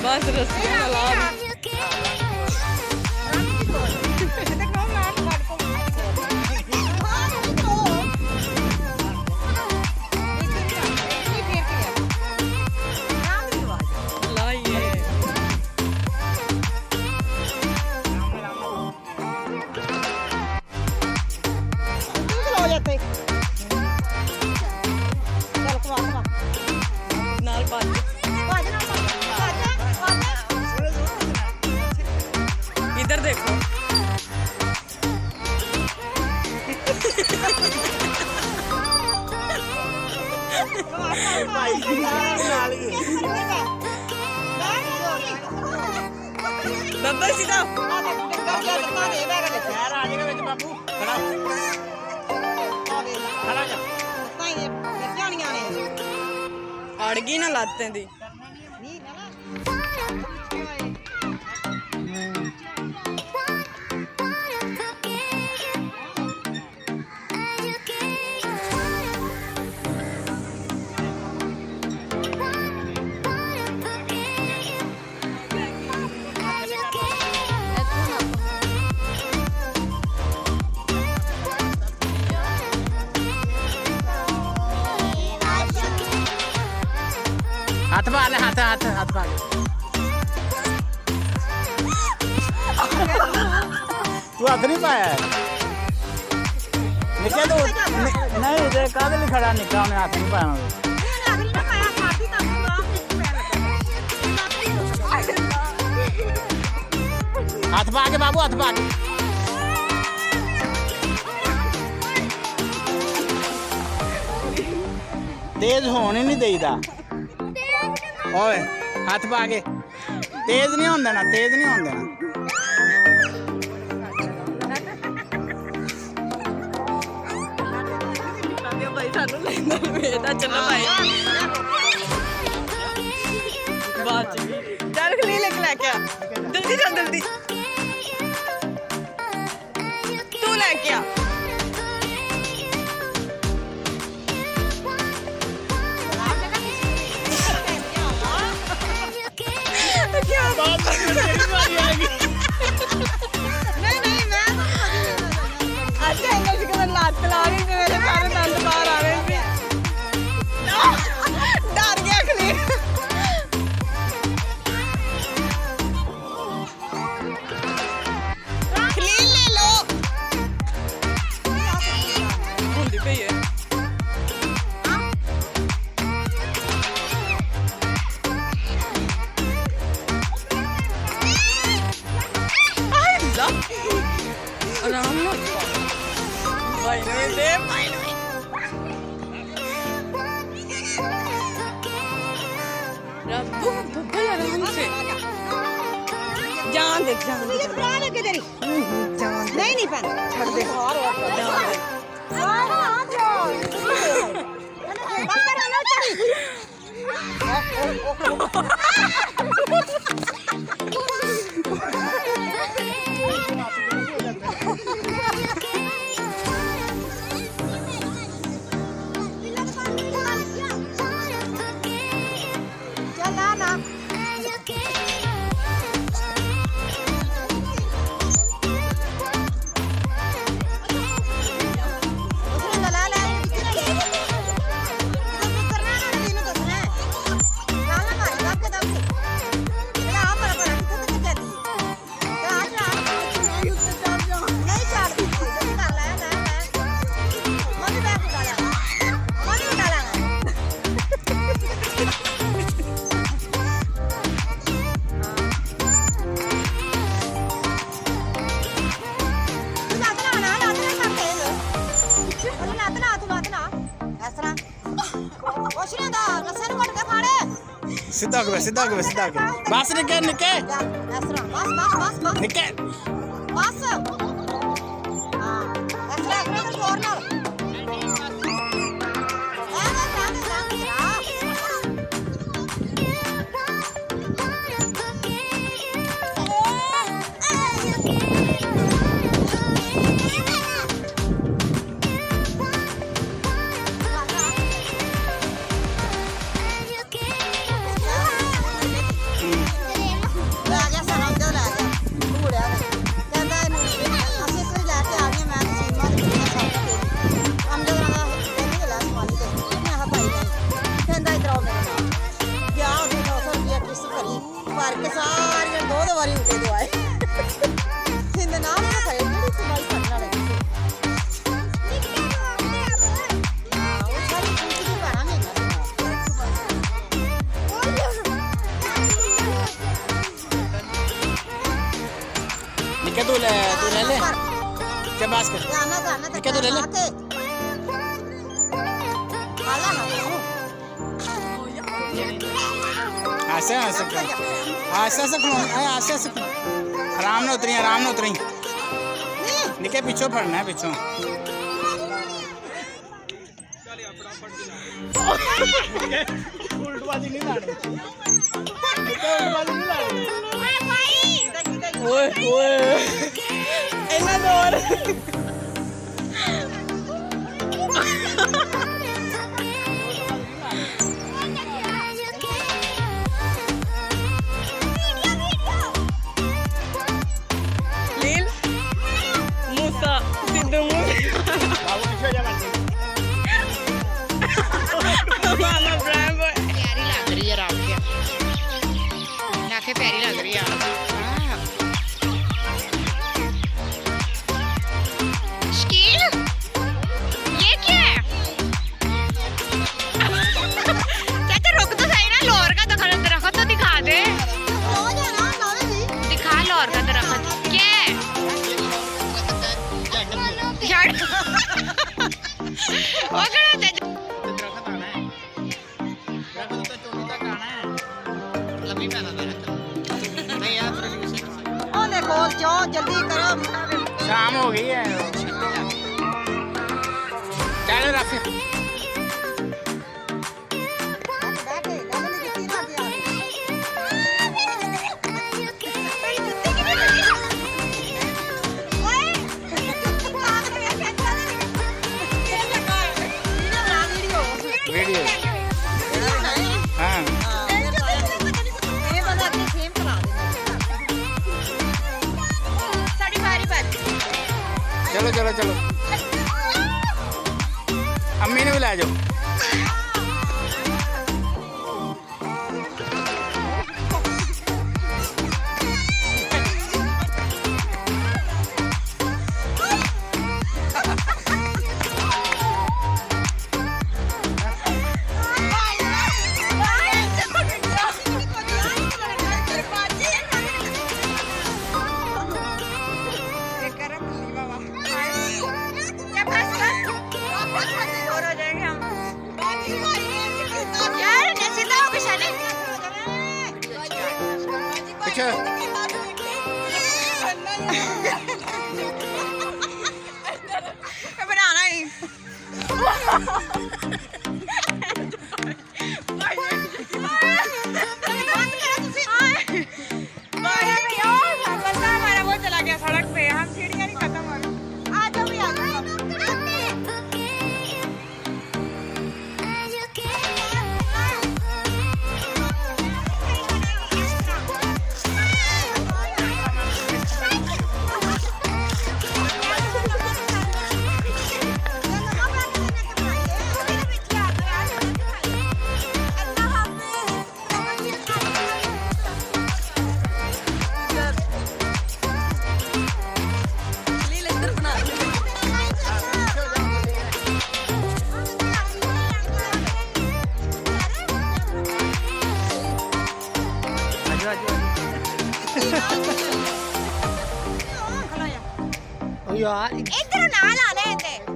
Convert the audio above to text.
बस रस्सियां ला इधर देखो बाबा सीधा अड़ गई ना लाते दी हाथ पा ले हाथ हाथ हाथ पा ले तू हाथ नहीं पाया है निके तो नहीं दे कादे लिए खड़ा निका ने हाथ नहीं पाया हाथ पा के बाबू हाथ पा के तेज होने नहीं देईदा ओए हाथ पा के तेज नहीं होंदा ना तेज नहीं होंदा ना भाई सानू लेंदा बेटा चलो भाई बात चल खली लेके आ जल्दी चल जल्दी तू लेके आ ਲੱਤ ਲਾ ਗਈ ਮੇਰੇ ਸਾਰੇ ਦੰਦ ਬਾਹਰ ਆ ਰਹੇ ਸੀ ਡਰ ਗਿਆ ਖਲੀਲ ਖਲੀਲ ਲੈ ਲੋ ਹੁੰਦੀ ਪਈ ਹੈ आराम ਨਾਲ भाई ने दे भाई ने रब्बू बब्बल आराम से जान दे बुरा लगे तेरी जान नहीं पर छोड़ दे जान दे बाहर आना चली सीधा हो गया बस निके निके बस निके बस ਕਰਕੇ ਸਾਰੀਆਂ ਦੋ ਵਾਰੀ ਉੱਤੇ ਦਵਾਏ ਸਿੰਦੇ ਨਾਮ ਨਾ ਖਾਏ ਜਿਹੜੀ ਸਮਾਈ ਕਰਨਾ ਲੱਗੀ ਉਹ ਸਾਰੀ ਕੁਝ ਦੀ ਬਾਰਾ ਨਹੀਂ निके तू ले ले क्या बात कर जाना जाना निके तू ले ले आला ना ऐसे ऐसे खलो ऐसे आराम ना उतरी निके पीछे पड़ना है पीछे उल्टबाजी नहीं लानी उल्टबाजी नहीं लानी ओए ओए इतना जोर लील मूसा सिद्धू मूसा बाबू पीछे जा बैठ मामा ब्रांड बॉय प्यारी लग रही है राखी प्यारी लग रही है शकील ये क्या है चाचा रुक तो सही ना लाहौर का दरख्त तो दिखा दे दिखा लाहौर का दरख्त क्या है जड़ वो कड़ा दरख्त आना है दरख्त तो चोटी तक आना है लंबी पैना दरख्त नहीं यार ਉਹਨੇ ਕੋਲ ਚੋ ਜਲਦੀ ਕਰੋ शाम हो गई है चलो राफी ਬੈਠੇ ਗੱਲ ਨਹੀਂ ਕੀਤੀ ਨਾ ਗਿਆ वीडियो हाँ ਇਹ ਬੰਦਾ ਅੱਗੇ ਸੇਮ ਕਰਾ ਦਿੰਦਾ साड़ी बारी बारी चलो चलो चलो अम्मी ने भी ला जाओ पीछे बनाना ही हमारा वो चला गया सड़क पे हम सीढ़ियाँ नहीं खत्म हो गई ਆ ਜਾਓ ਵੀ ਆ ਜਾਓ यार इधर ना लाने थे